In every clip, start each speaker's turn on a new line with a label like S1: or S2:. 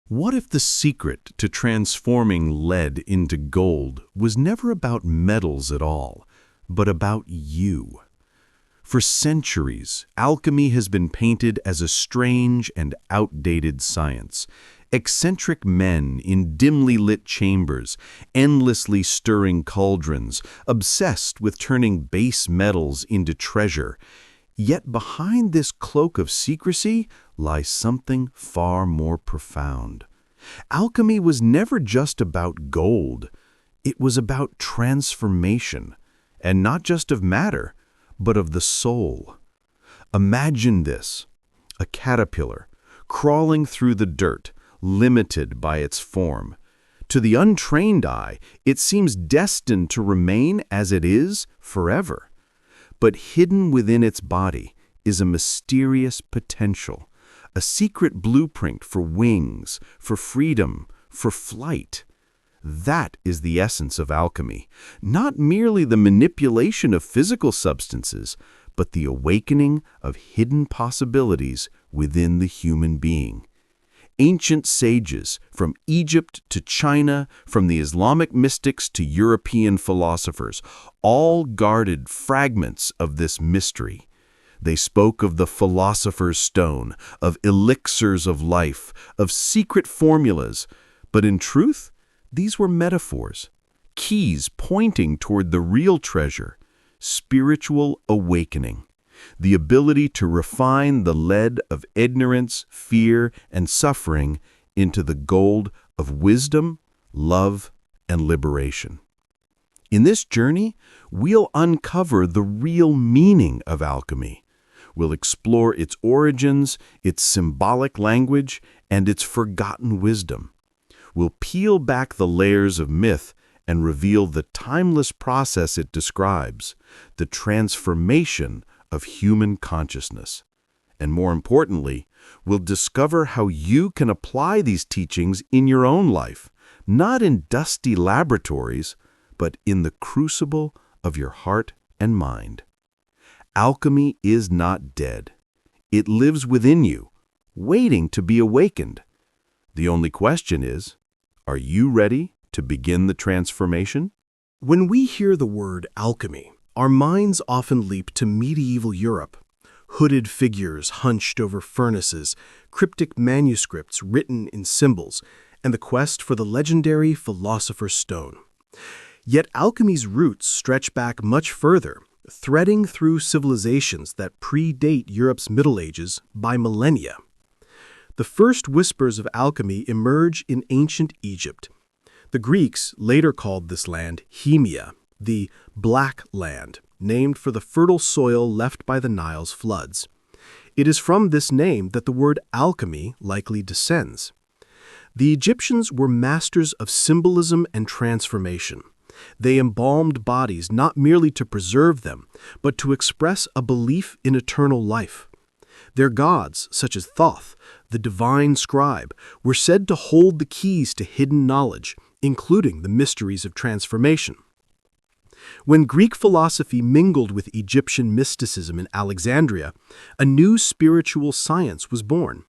S1: What if the secret to transforming lead into gold was never about metals at all, but about you? For centuries, alchemy has been painted as a strange and outdated science. Eccentric men in dimly lit chambers, endlessly stirring cauldrons, obsessed with turning base metals into treasure. Yet behind this cloak of secrecy lies something far more profound. Alchemy was never just about gold. It was about transformation, and not just of matter, but of the soul. Imagine this: a caterpillar crawling through the dirt, limited by its form. To the untrained eye, it seems destined to remain as it is forever. But hidden within its body is a mysterious potential, a secret blueprint for wings, for freedom, for flight. That is the essence of alchemy, not merely the manipulation of physical substances, but the awakening of hidden possibilities within the human being. Ancient sages, from Egypt to China, from the Islamic mystics to European philosophers, all guarded fragments of this mystery. They spoke of the philosopher's stone, of elixirs of life, of secret formulas, but in truth, these were metaphors, keys pointing toward the real treasure, spiritual awakening. The ability to refine the lead of ignorance, fear, and suffering into the gold of wisdom, love, and liberation. In this journey, we'll uncover the real meaning of alchemy. We'll explore its origins, its symbolic language, and its forgotten wisdom. We'll peel back the layers of myth and reveal the timeless process it describes, the transformation of human consciousness. And more importantly, we'll discover how you can apply these teachings in your own life, not in dusty laboratories, but in the crucible of your heart and mind. Alchemy is not dead. It lives within you, waiting to be awakened. The only question is, are you ready to begin the transformation?
S2: When we hear the word alchemy, our minds often leap to medieval Europe. Hooded figures hunched over furnaces, cryptic manuscripts written in symbols, and the quest for the legendary Philosopher's Stone. Yet alchemy's roots stretch back much further, threading through civilizations that predate Europe's Middle Ages by millennia. The first whispers of alchemy emerge in ancient Egypt. The Greeks later called this land Hemia, the Black Land, named for the fertile soil left by the Nile's floods. It is from this name that the word alchemy likely descends. The Egyptians were masters of symbolism and transformation. They embalmed bodies not merely to preserve them, but to express a belief in eternal life. Their gods, such as Thoth, the divine scribe, were said to hold the keys to hidden knowledge, including the mysteries of transformation. When Greek philosophy mingled with Egyptian mysticism in Alexandria, a new spiritual science was born.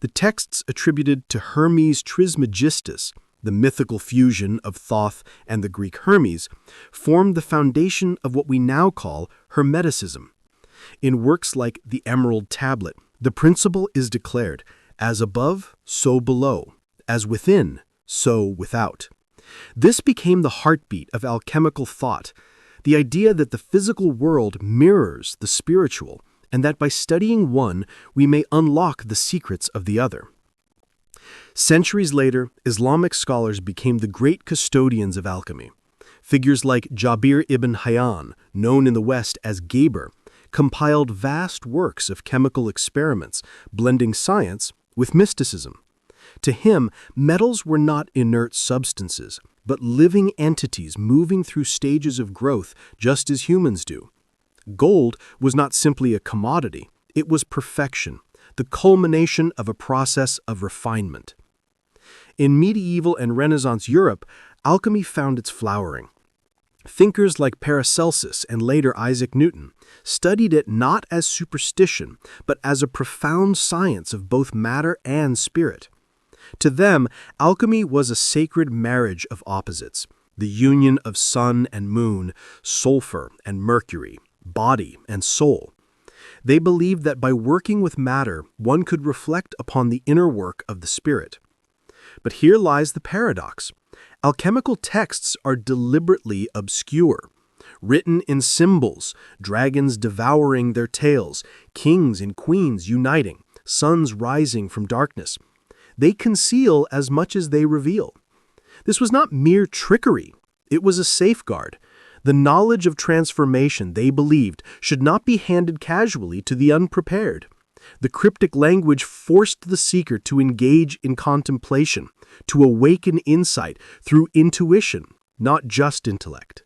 S2: The texts attributed to Hermes Trismegistus, the mythical fusion of Thoth and the Greek Hermes, formed the foundation of what we now call Hermeticism. In works like the Emerald Tablet, the principle is declared, as above, so below, as within, so without. This became the heartbeat of alchemical thought, the idea that the physical world mirrors the spiritual, and that by studying one, we may unlock the secrets of the other. Centuries later, Islamic scholars became the great custodians of alchemy. Figures like Jabir ibn Hayyan, known in the West as Geber, compiled vast works of chemical experiments, blending science with mysticism. To him, metals were not inert substances, but living entities moving through stages of growth just as humans do. Gold was not simply a commodity, it was perfection, the culmination of a process of refinement. In medieval and Renaissance Europe, alchemy found its flowering. Thinkers like Paracelsus and later Isaac Newton studied it not as superstition, but as a profound science of both matter and spirit. To them, alchemy was a sacred marriage of opposites, the union of sun and moon, sulfur and mercury, body and soul. They believed that by working with matter, one could reflect upon the inner work of the spirit. But here lies the paradox. Alchemical texts are deliberately obscure, written in symbols, dragons devouring their tails, kings and queens uniting, suns rising from darkness. They conceal as much as they reveal. This was not mere trickery. It was a safeguard. The knowledge of transformation, they believed, should not be handed casually to the unprepared. The cryptic language forced the seeker to engage in contemplation, to awaken insight through intuition, not just intellect.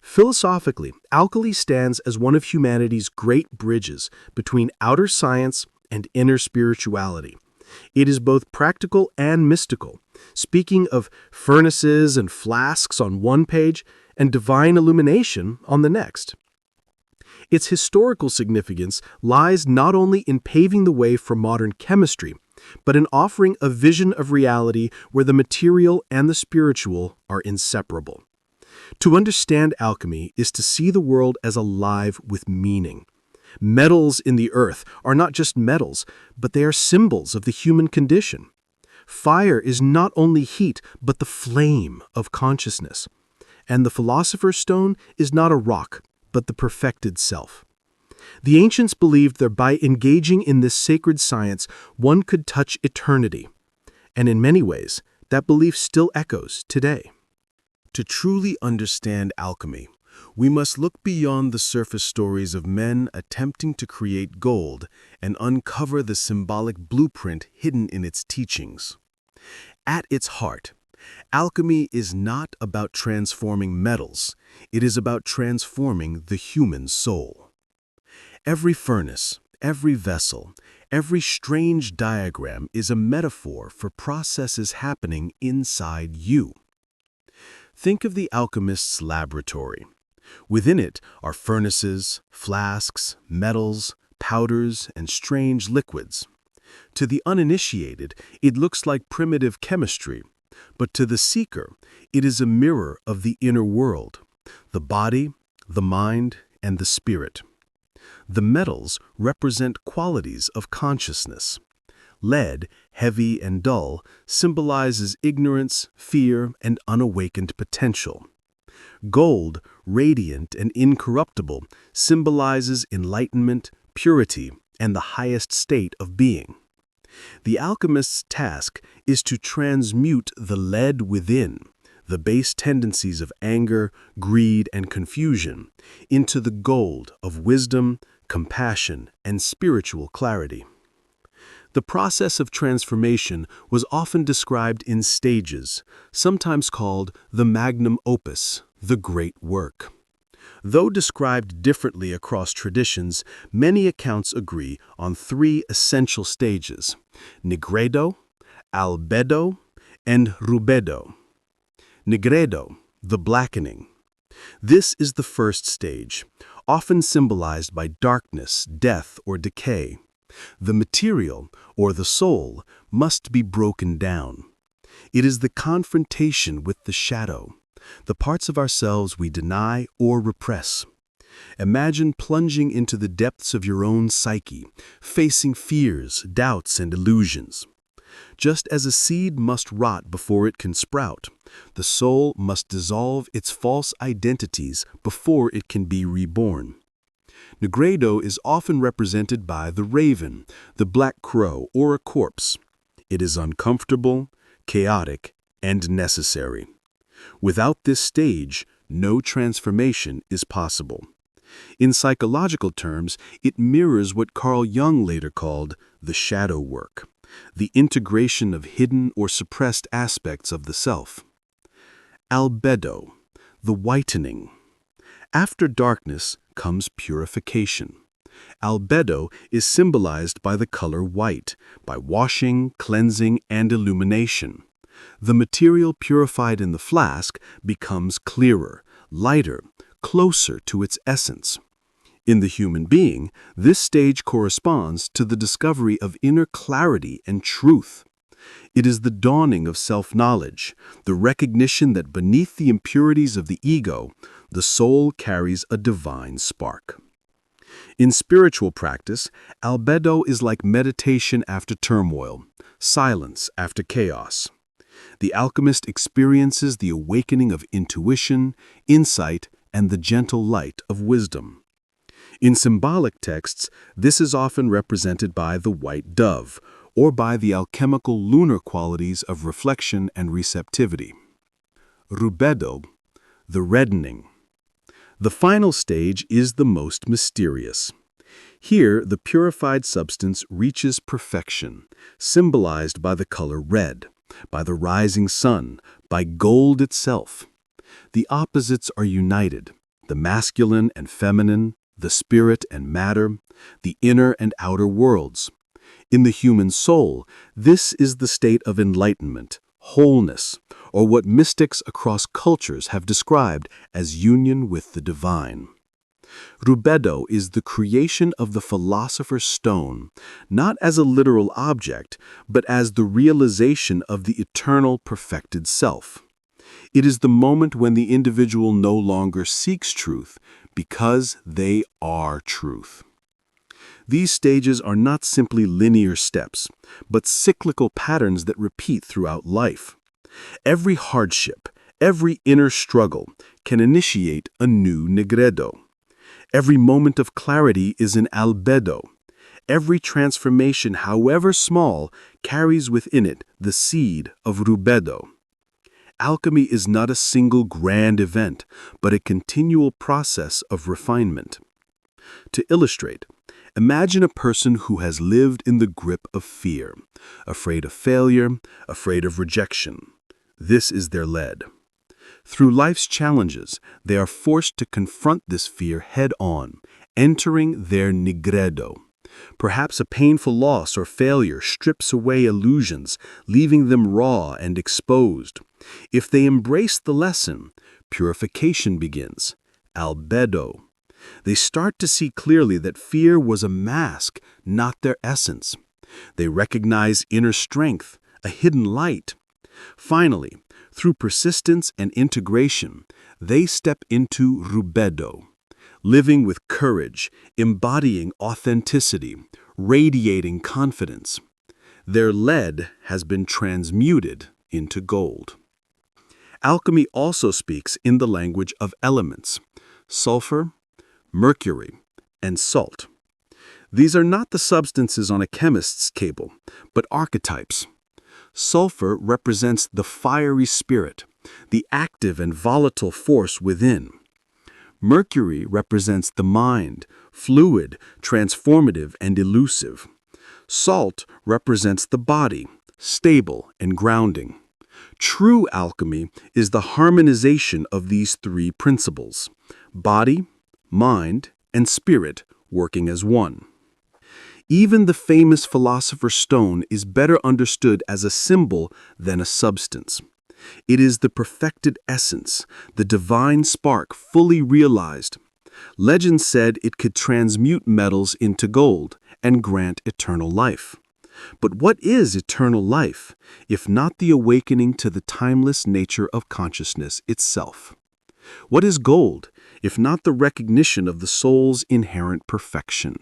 S2: Philosophically, alchemy stands as one of humanity's great bridges between outer science and inner spirituality. It is both practical and mystical, speaking of furnaces and flasks on one page and divine illumination on the next. Its historical significance lies not only in paving the way for modern chemistry, but in offering a vision of reality where the material and the spiritual are inseparable. To understand alchemy is to see the world as alive with meaning. Metals in the earth are not just metals, but they are symbols of the human condition. Fire is not only heat, but the flame of consciousness. And the philosopher's stone is not a rock, but the perfected self. The ancients believed that by engaging in this sacred science, one could touch eternity. And in many ways, that belief still echoes today.
S1: To truly understand alchemy, we must look beyond the surface stories of men attempting to create gold and uncover the symbolic blueprint hidden in its teachings. At its heart, alchemy is not about transforming metals, it is about transforming the human soul. Every furnace, every vessel, every strange diagram is a metaphor for processes happening inside you. Think of the alchemist's laboratory. Within it are furnaces, flasks, metals, powders, and strange liquids. To the uninitiated, it looks like primitive chemistry, but to the seeker, it is a mirror of the inner world, the body, the mind, and the spirit. The metals represent qualities of consciousness. Lead, heavy and dull, symbolizes ignorance, fear, and unawakened potential. Gold, radiant and incorruptible, symbolizes enlightenment, purity, and the highest state of being. The alchemist's task is to transmute the lead within, the base tendencies of anger, greed, and confusion, into the gold of wisdom, compassion, and spiritual clarity. The process of transformation was often described in stages, sometimes called the magnum opus, the great work. Though described differently across traditions, many accounts agree on three essential stages: Nigredo, Albedo, and Rubedo. Nigredo, the blackening. This is the first stage, often symbolized by darkness, death, or decay. The material, or the soul, must be broken down. It is the confrontation with the shadow, the parts of ourselves we deny or repress. Imagine plunging into the depths of your own psyche, facing fears, doubts, and illusions. Just as a seed must rot before it can sprout, the soul must dissolve its false identities before it can be reborn. Nigredo is often represented by the raven, the black crow, or a corpse. It is uncomfortable, chaotic, and necessary. Without this stage, no transformation is possible. In psychological terms, it mirrors what Carl Jung later called the shadow work, the integration of hidden or suppressed aspects of the self. Albedo, the whitening. After darkness comes purification. Albedo is symbolized by the color white, by washing, cleansing, and illumination. The material purified in the flask becomes clearer, lighter, closer to its essence. In the human being, this stage corresponds to the discovery of inner clarity and truth.
S2: It is the dawning of self-knowledge, the recognition that beneath the impurities of the ego, the soul carries a divine spark. In spiritual practice, albedo is like meditation after turmoil, silence after chaos. The alchemist experiences the awakening of intuition, insight, and the gentle light of wisdom. In symbolic texts, this is often represented by the white dove, or by the alchemical lunar qualities of reflection and receptivity. Rubedo, the reddening. The final stage is the most mysterious. Here, the purified substance reaches perfection, symbolized by the color red, by the rising sun, by gold itself. The opposites are united, the masculine and feminine, the spirit and matter, the inner and outer worlds. In the human soul, this is the state of enlightenment, wholeness, or what mystics across cultures have described as union with the divine. Rubedo is the creation of the philosopher's stone, not as a literal object, but as the realization of the eternal perfected self. It is the moment when the individual no longer seeks truth, because they are truth. These stages are not simply linear steps, but cyclical patterns that repeat throughout life. Every hardship, every inner struggle can initiate a new Nigredo. Every moment of clarity is an albedo. Every transformation, however small, carries within it the seed of Rubedo. Alchemy is not a single grand event, but a continual process of refinement. To illustrate, imagine a person who has lived in the grip of fear, afraid of failure, afraid of rejection. This is their lead. Through life's challenges, they are forced to confront this fear head-on, entering their Nigredo. Perhaps a painful loss or failure strips away illusions, leaving them raw and exposed. If they embrace the lesson, purification begins, albedo. They start to see clearly that fear was a mask, not their essence. They recognize inner strength, a hidden light. Finally, through persistence and integration, they step into Rubedo, living with courage, embodying authenticity, radiating confidence. Their lead has been transmuted into gold. Alchemy also speaks in the language of elements, sulfur, mercury, and salt. These are not the substances on a chemist's cable, but archetypes. Sulfur represents the fiery spirit, the active and volatile force within. Mercury represents the mind, fluid, transformative, and elusive. Salt represents the body, stable and grounding. True alchemy is the harmonization of these three principles: body, mind, and spirit working as one. Even the famous philosopher's stone is better understood as a symbol than a substance. It is the perfected essence, the divine spark fully realized. Legend said it could transmute metals into gold and grant eternal life. But what is eternal life, if not the awakening to the timeless nature of consciousness itself? What is gold, if not the recognition of the soul's inherent perfection?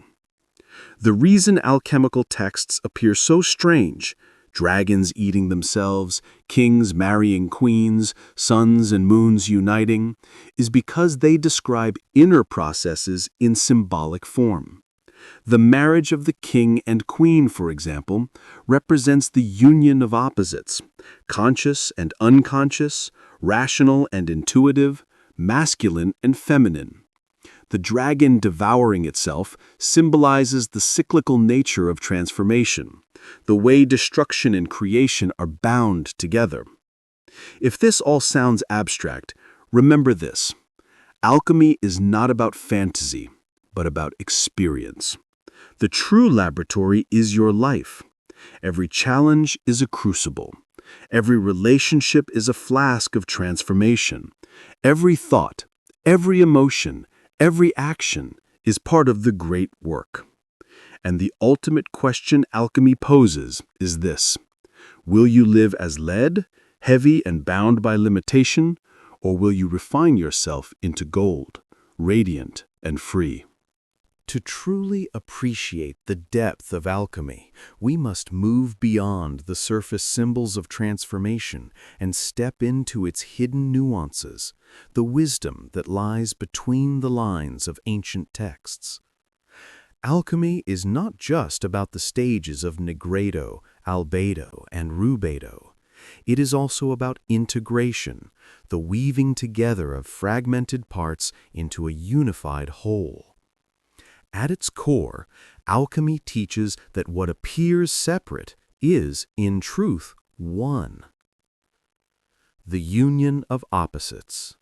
S2: The reason alchemical texts appear so strange, dragons eating themselves, kings marrying queens, suns and moons uniting, is because they describe inner processes in symbolic form. The marriage of the king and queen, for example, represents the union of opposites, conscious and unconscious, rational and intuitive, masculine and feminine. The dragon devouring itself symbolizes the cyclical nature of transformation, the way destruction and creation are bound together. If this all sounds abstract, remember this: alchemy is not about fantasy, but about experience. The true laboratory is your life. Every challenge is a crucible. Every relationship is a flask of transformation. Every thought, every emotion, every action is part of the great work. And the ultimate question alchemy poses is this: Will you live as lead, heavy and bound by limitation, or will you refine yourself into gold, radiant and free?
S1: To truly appreciate the depth of alchemy, we must move beyond the surface symbols of transformation and step into its hidden nuances, the wisdom that lies between the lines of ancient texts. Alchemy is not just about the stages of Nigredo, Albedo, and Rubedo. It is also about integration, the weaving together of fragmented parts into a unified whole. At its core, alchemy teaches that what appears separate is, in truth, one. The union of opposites.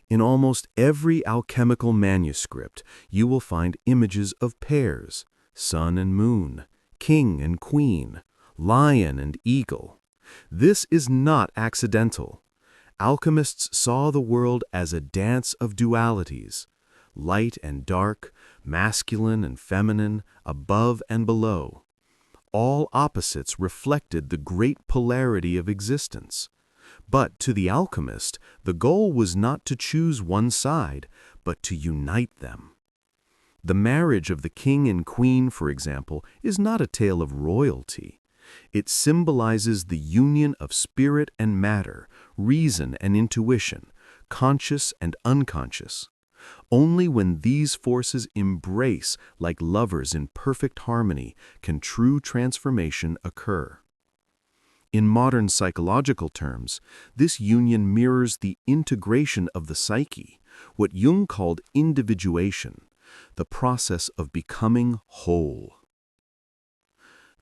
S1: In almost every alchemical manuscript, you will find images of pairs, sun and moon, king and queen, lion and eagle. This is not accidental. Alchemists saw the world as a dance of dualities, light and dark, masculine and feminine, above and below. All opposites reflected the great polarity of existence. But to the alchemist, the goal was not to choose one side, but to unite them. The marriage of the king and queen, for example, is not a tale of royalty. It symbolizes the union of spirit and matter, reason and intuition, conscious and unconscious. Only when these forces embrace like lovers in perfect harmony can true transformation occur. In modern psychological terms, this union mirrors the integration of the psyche, what Jung called individuation, the process of becoming whole.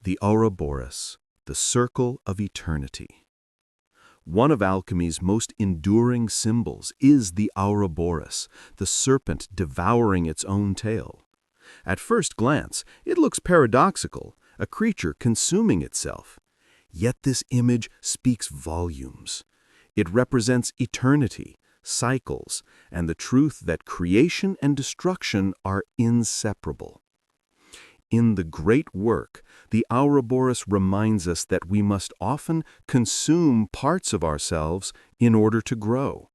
S1: The Ouroboros, the circle of eternity. One of alchemy's most enduring symbols is the Ouroboros, the serpent devouring its own tail. At first glance, it looks paradoxical, a creature consuming itself. Yet this image speaks volumes. It represents eternity, cycles, and the truth that creation and destruction are inseparable. In the great work, the Ouroboros reminds us that we must often consume parts of ourselves in order to grow.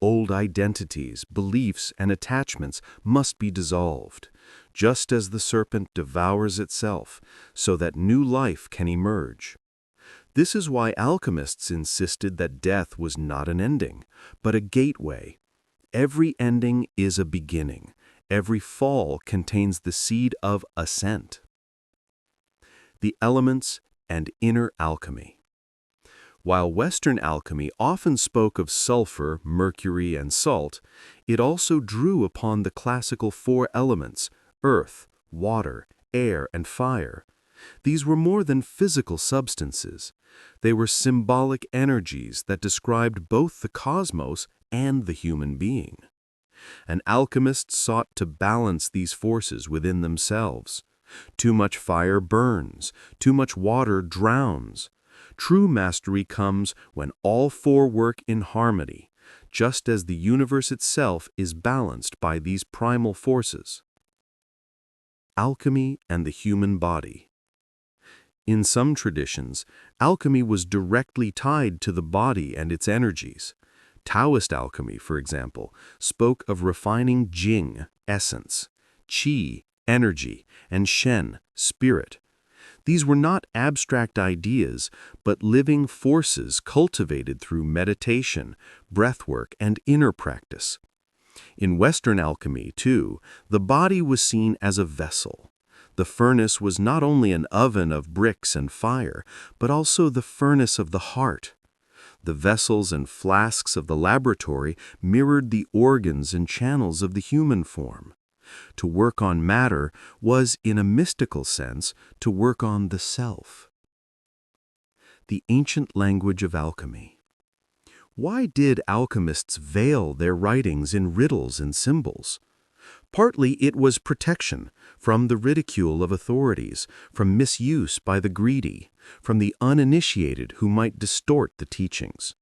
S1: Old identities, beliefs, and attachments must be dissolved, just as the serpent devours itself, so that new life can emerge. This is why alchemists insisted that death was not an ending, but a gateway. Every ending is a beginning. Every fall contains the seed of ascent. The elements and inner alchemy. While Western alchemy often spoke of sulfur, mercury, and salt, it also drew upon the classical four elements: earth, water, air, and fire. These were more than physical substances. They were symbolic energies that described both the cosmos and the human being. An alchemist sought to balance these forces within themselves. Too much fire burns, too much water drowns. True mastery comes when all four work in harmony, just as the universe itself is balanced by these primal forces. Alchemy and the human body. In some traditions, alchemy was directly tied to the body and its energies. Taoist alchemy, for example, spoke of refining Jing, essence, Qi, energy, and Shen, spirit. These were not abstract ideas, but living forces cultivated through meditation, breathwork, and inner practice. In Western alchemy, too, the body was seen as a vessel. The furnace was not only an oven of bricks and fire, but also the furnace of the heart. The vessels and flasks of the laboratory mirrored the organs and channels of the human form. To work on matter was, in a mystical sense, to work on the self. The ancient language of alchemy. Why did alchemists veil their writings in riddles and symbols? Partly it was protection from the ridicule of authorities, from misuse by the greedy, from the uninitiated who might distort the teachings.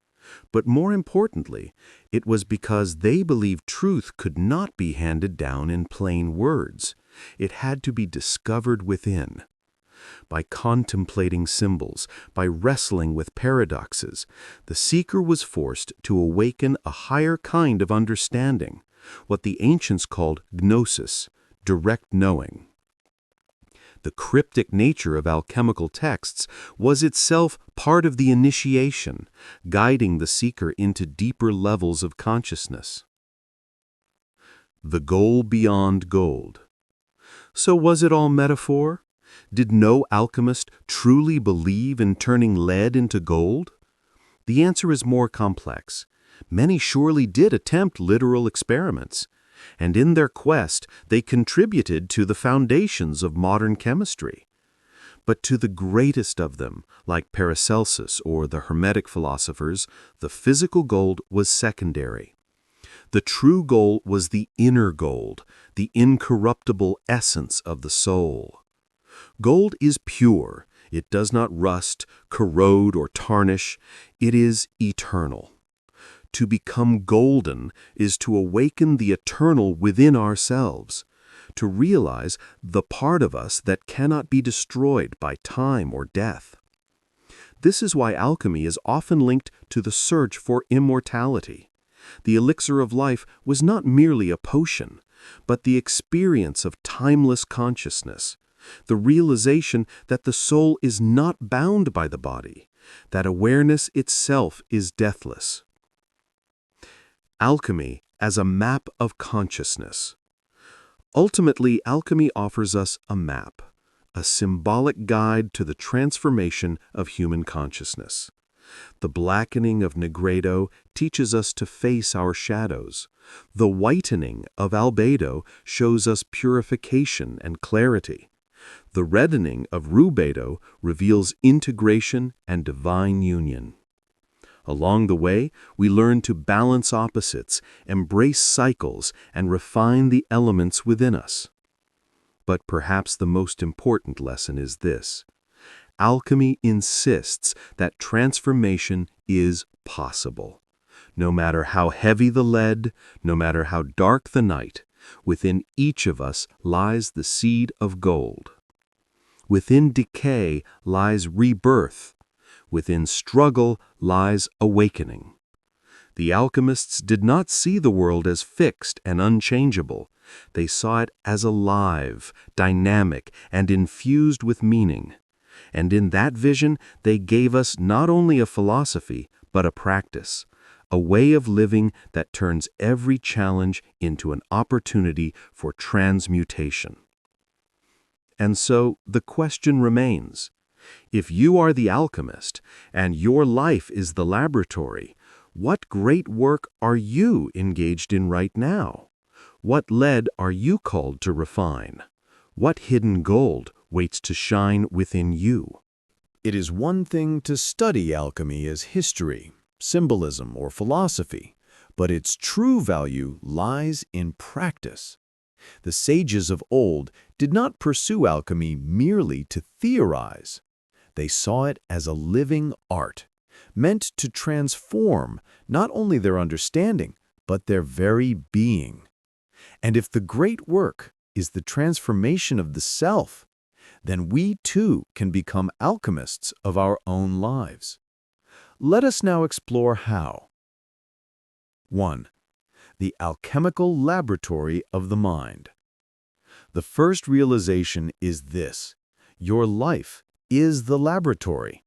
S1: But more importantly, it was because they believed truth could not be handed down in plain words. It had to be discovered within. By contemplating symbols, by wrestling with paradoxes, the seeker was forced to awaken a higher kind of understanding, what the ancients called gnosis, direct knowing. The cryptic nature of alchemical texts was itself part of the initiation, guiding the seeker into deeper levels of consciousness. The goal beyond gold. So was it all metaphor? Did no alchemist truly believe in turning lead into gold? The answer is more complex. Many surely did attempt literal experiments, and in their quest they contributed to the foundations of modern chemistry. But to the greatest of them, like Paracelsus or the Hermetic philosophers, the physical gold was secondary. The true goal was the inner gold, the incorruptible essence of the soul. Gold is pure. It does not rust, corrode, or tarnish. It is eternal. To become golden is to awaken the eternal within ourselves, to realize the part of us that cannot be destroyed by time or death. This is why alchemy is often linked to the search for immortality. The elixir of life was not merely a potion, but the experience of timeless consciousness, the realization that the soul is not bound by the body, that awareness itself is deathless. Alchemy as a map of consciousness. Ultimately, alchemy offers us a map, a symbolic guide to the transformation of human consciousness. The blackening of Nigredo teaches us to face our shadows. The whitening of Albedo shows us purification and clarity. The reddening of Rubedo reveals integration and divine union. Along the way, we learn to balance opposites, embrace cycles, and refine the elements within us. But perhaps the most important lesson is this. Alchemy insists that transformation is possible. No matter how heavy the lead, no matter how dark the night, within each of us lies the seed of gold. Within decay lies rebirth. Within struggle lies awakening. The alchemists did not see the world as fixed and unchangeable. They saw it as alive, dynamic, and infused with meaning. And in that vision, they gave us not only a philosophy, but a practice, a way of living that turns every challenge into an opportunity for transmutation. And so the question remains, if you are the alchemist and your life is the laboratory, what great work are you engaged in right now? What lead are you called to refine? What hidden gold waits to shine within you?
S3: It is one thing to study alchemy as history, symbolism, or philosophy, but its true value lies in practice. The sages of old did not pursue alchemy merely to theorize. They saw it as a living art, meant to transform not only their understanding, but their very being. And if the great work is the transformation of the self, then we too can become alchemists of our own lives. Let us now explore how. 1. The alchemical laboratory of the mind. The first realization is this: your life is the laboratory.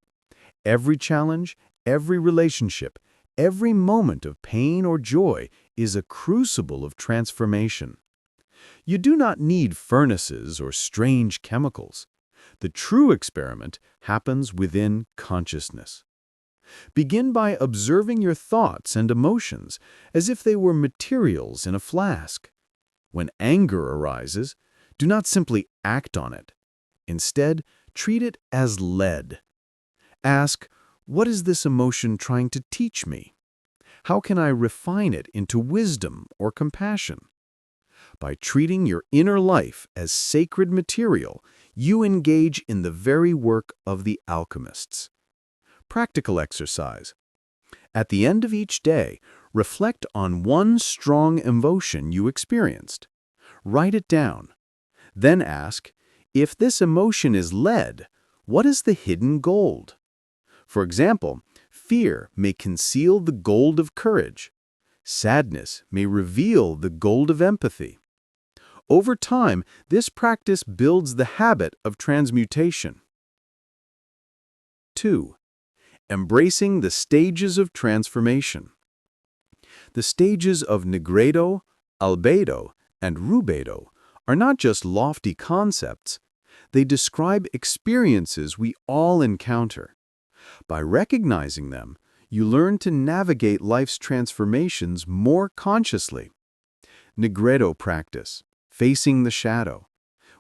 S3: Every challenge, every relationship, every moment of pain or joy is a crucible of transformation. You do not need furnaces or strange chemicals. The true experiment happens within consciousness. Begin by observing your thoughts and emotions as if they were materials in a flask. When anger arises, do not simply act on it. Instead, treat it as lead. Ask, what is this emotion trying to teach me? How can I refine it into wisdom or compassion? By treating your inner life as sacred material, you engage in the very work of the alchemists. Practical exercise. At the end of each day, reflect on one strong emotion you experienced. Write it down. Then ask, If this emotion is lead, what is the hidden gold? For example, fear may conceal the gold of courage. Sadness may reveal the gold of empathy. Over time, this practice builds the habit of transmutation. 2. Embracing the stages of transformation. The stages of Nigredo, Albedo, and Rubedo are not just lofty concepts. They describe experiences we all encounter. By recognizing them, you learn to navigate life's transformations more consciously. Nigredo practice, facing the shadow.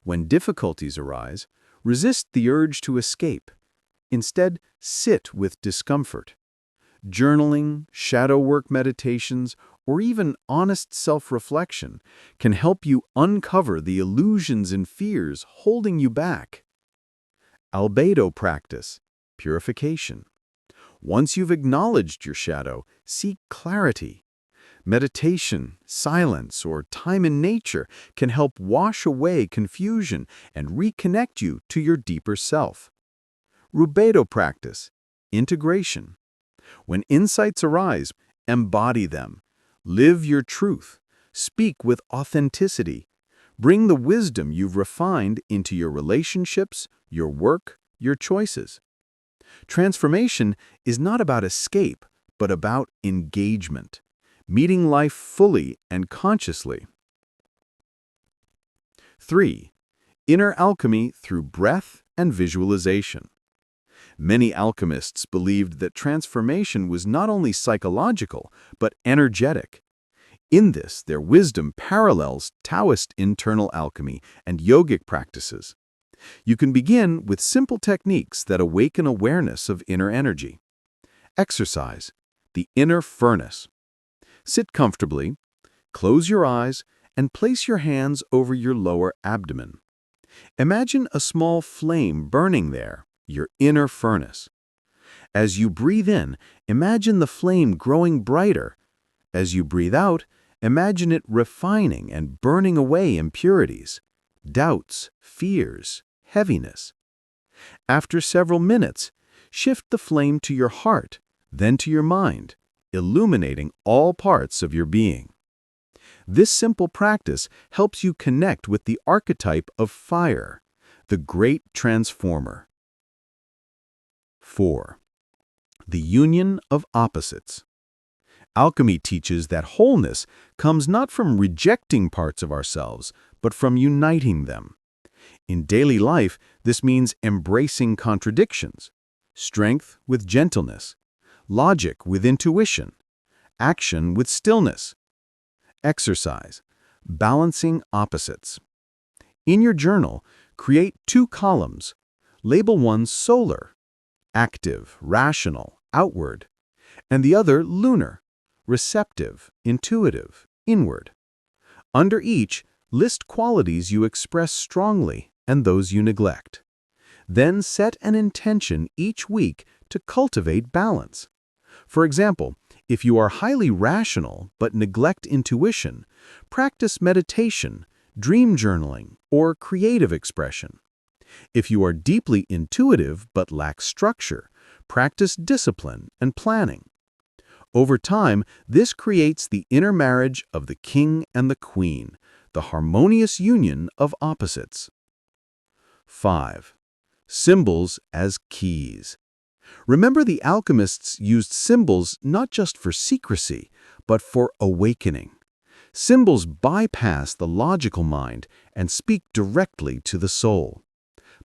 S3: When difficulties arise, resist the urge to escape. Instead, sit with discomfort. Journaling, shadow work meditations, or even honest self-reflection can help you uncover the illusions and fears holding you back. Albedo practice, purification. Once you've acknowledged your shadow, seek clarity. Meditation, silence, or time in nature can help wash away confusion and reconnect you to your deeper self. Rubedo practice, integration. When insights arise, embody them. Live your truth. Speak with authenticity. Bring the wisdom you've refined into your relationships, your work, your choices. Transformation is not about escape, but about engagement, meeting life fully and consciously. 3. Inner alchemy through breath and visualization. Many alchemists believed that transformation was not only psychological, but energetic. In this, their wisdom parallels Taoist internal alchemy and yogic practices. You can begin with simple techniques that awaken awareness of inner energy. Exercise, the inner furnace. Sit comfortably, close your eyes, and place your hands over your lower abdomen. Imagine a small flame burning there, your inner furnace. As you breathe in, imagine the flame growing brighter. As you breathe out, imagine it refining and burning away impurities, doubts, fears, heaviness. After several minutes, shift the flame to your heart, then to your mind, illuminating all parts of your being. This simple practice helps you connect with the archetype of fire, the great transformer. 4. The union of opposites. Alchemy teaches that wholeness comes not from rejecting parts of ourselves, but from uniting them. In daily life, this means embracing contradictions, strength with gentleness, logic with intuition, action with stillness. Exercise, balancing opposites. In your journal, create 2 columns. Label one solar, active, rational, outward, and the other lunar, receptive, intuitive, inward. Under each, list qualities you express strongly and those you neglect. Then set an intention each week to cultivate balance. For example, if you are highly rational but neglect intuition, practice meditation, dream journaling, or creative expression. If you are deeply intuitive but lack structure, practice discipline and planning. Over time, this creates the inner marriage of the king and the queen, the harmonious union of opposites. 5. Symbols as keys. Remember, the alchemists used symbols not just for secrecy, but for awakening. Symbols bypass the logical mind and speak directly to the soul.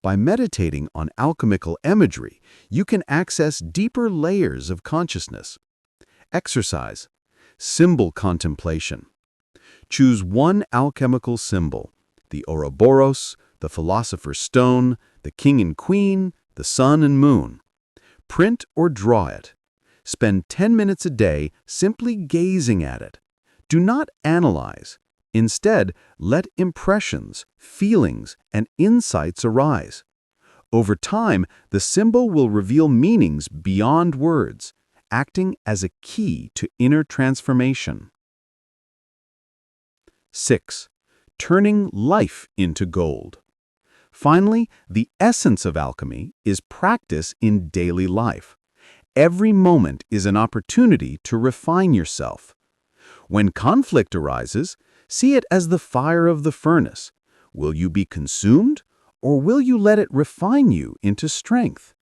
S3: By meditating on alchemical imagery, you can access deeper layers of consciousness. Exercise, symbol contemplation. Choose one alchemical symbol, the Ouroboros, the Philosopher's Stone, the King and Queen, the Sun and Moon. Print or draw it. Spend 10 minutes a day simply gazing at it. Do not analyze. Instead, let impressions, feelings, and insights arise. Over time, the symbol will reveal meanings beyond words, acting as a key to inner transformation. 6. Turning life into gold. Finally, the essence of alchemy is practice in daily life. Every moment is an opportunity to refine yourself. When conflict arises, see it as the fire of the furnace. Will you be consumed, or will you let it refine you into strength?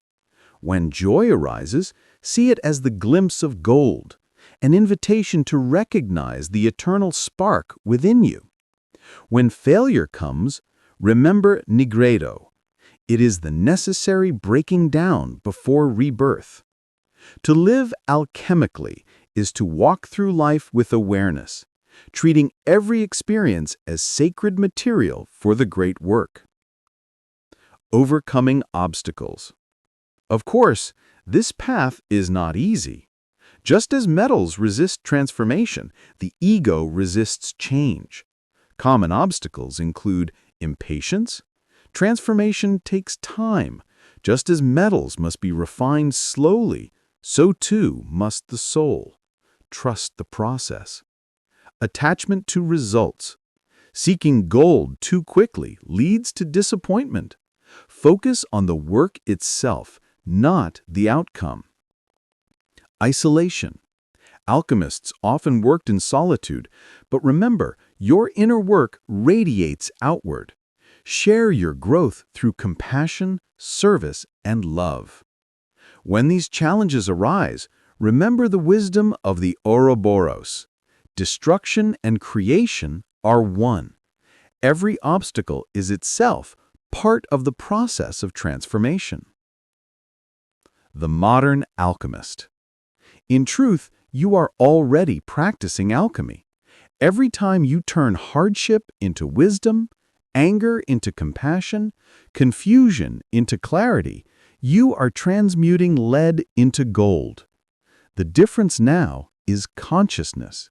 S3: When joy arises, see it as the glimpse of gold, an invitation to recognize the eternal spark within you. When failure comes, remember Nigredo. It is the necessary breaking down before rebirth. To live alchemically is to walk through life with awareness, treating every experience as sacred material for the great work. Overcoming obstacles. Of course, this path is not easy. Just as metals resist transformation, the ego resists change. Common obstacles include impatience. Transformation takes time. Just as metals must be refined slowly, so too must the soul. Trust the process. Attachment to results. Seeking gold too quickly leads to disappointment. Focus on the work itself, not the outcome. Isolation. Alchemists often worked in solitude, but remember, your inner work radiates outward. Share your growth through compassion, service, and love. When these challenges arise, remember the wisdom of the Ouroboros. Destruction and creation are one. Every obstacle is itself part of the process of transformation. The modern alchemist. In truth, you are already practicing alchemy. Every time you turn hardship into wisdom, anger into compassion, confusion into clarity, you are transmuting lead into gold. The difference now is consciousness.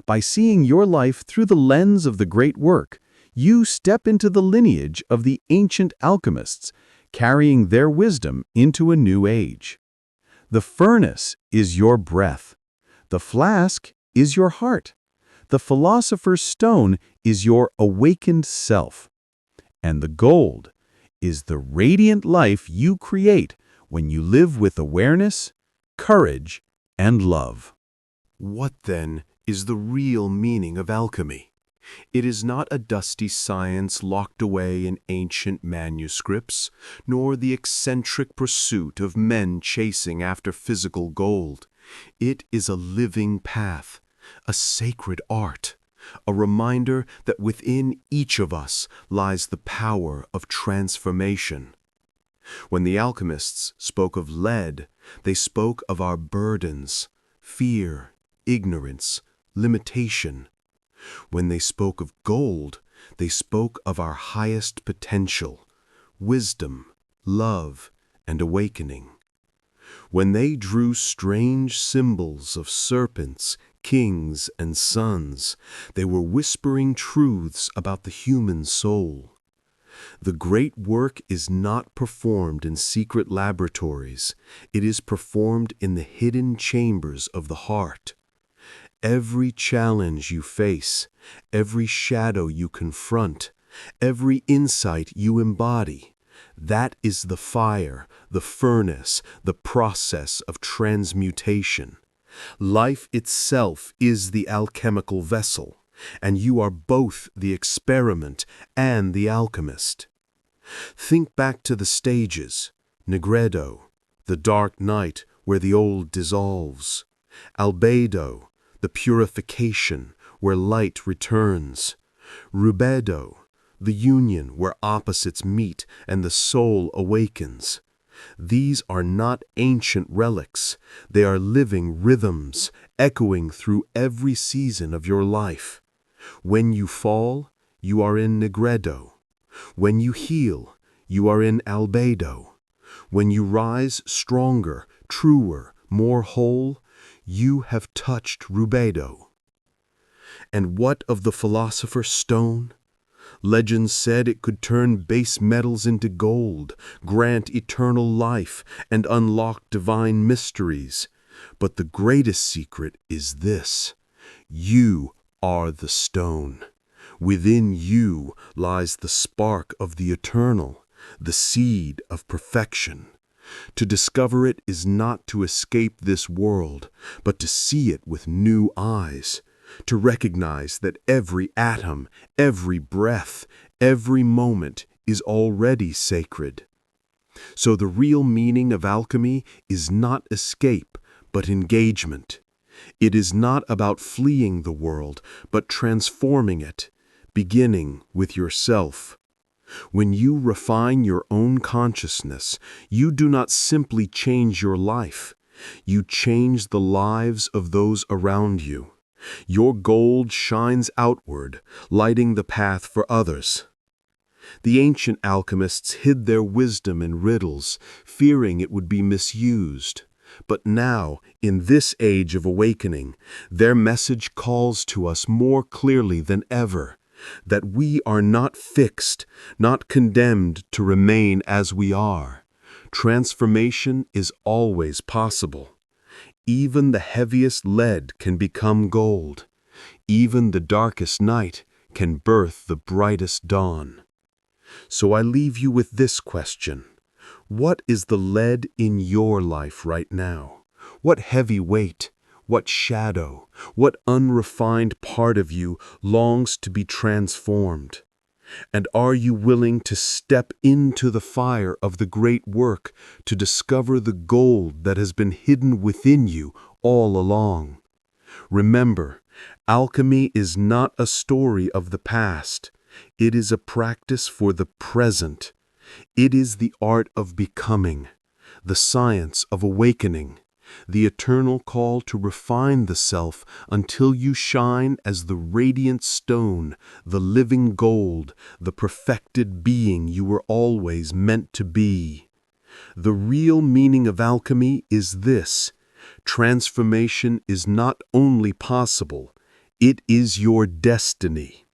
S3: By seeing your life through the lens of the great work, you step into the lineage of the ancient alchemists, carrying their wisdom into a new age. The furnace is your breath. The flask is your heart. The philosopher's stone is your awakened self. And the gold is the radiant life you create when you live with awareness, courage, and love.
S2: What, then, is the real meaning of alchemy? It is not a dusty science locked away in ancient manuscripts, nor the eccentric pursuit of men chasing after physical gold. It is a living path, a sacred art, a reminder that within each of us lies the power of transformation. When the alchemists spoke of lead, they spoke of our burdens, fear, ignorance, limitation. When they spoke of gold, they spoke of our highest potential, wisdom, love, and awakening. When they drew strange symbols of serpents, kings, and suns, they were whispering truths about the human soul. The great work is not performed in secret laboratories. It is performed in the hidden chambers of the heart. Every challenge you face, every shadow you confront, every insight you embody, that is the fire, the furnace, the process of transmutation. Life itself is the alchemical vessel, and you are both the experiment and the alchemist. Think back to the stages: Nigredo, the dark night where the old dissolves; Albedo, the purification where light returns; Rubedo, the union where opposites meet and the soul awakens. These are not ancient relics. They are living rhythms, echoing through every season of your life. When you fall, you are in Nigredo. When you heal, you are in Albedo. When you rise stronger, truer, more whole, you have touched Rubedo. And what of the philosopher's stone? Legends said it could turn base metals into gold, grant eternal life, and unlock divine mysteries. But the greatest secret is this: you are the stone. Within you lies the spark of the eternal, the seed of perfection. To discover it is not to escape this world, but to see it with new eyes, to recognize that every atom, every breath, every moment is already sacred. So the real meaning of alchemy is not escape, but engagement. It is not about fleeing the world, but transforming it, beginning with yourself. When you refine your own consciousness, you do not simply change your life. You change the lives of those around you. Your gold shines outward, lighting the path for others. The ancient alchemists hid their wisdom in riddles, fearing it would be misused. But now, in this age of awakening, their message calls to us more clearly than ever, that we are not fixed, not condemned to remain as we are. Transformation is always possible. Even the heaviest lead can become gold. Even the darkest night can birth the brightest dawn. So I leave you with this question. What is the lead in your life right now? What heavy weight, what shadow, what unrefined part of you longs to be transformed? And are you willing to step into the fire of the great work to discover the gold that has been hidden within you all along? Remember, alchemy is not a story of the past. It is a practice for the present. It is the art of becoming, the science of awakening, the eternal call to refine the self until you shine as the radiant stone, the living gold, the perfected being you were always meant to be. The real meaning of alchemy is this: transformation is not only possible, it is your destiny.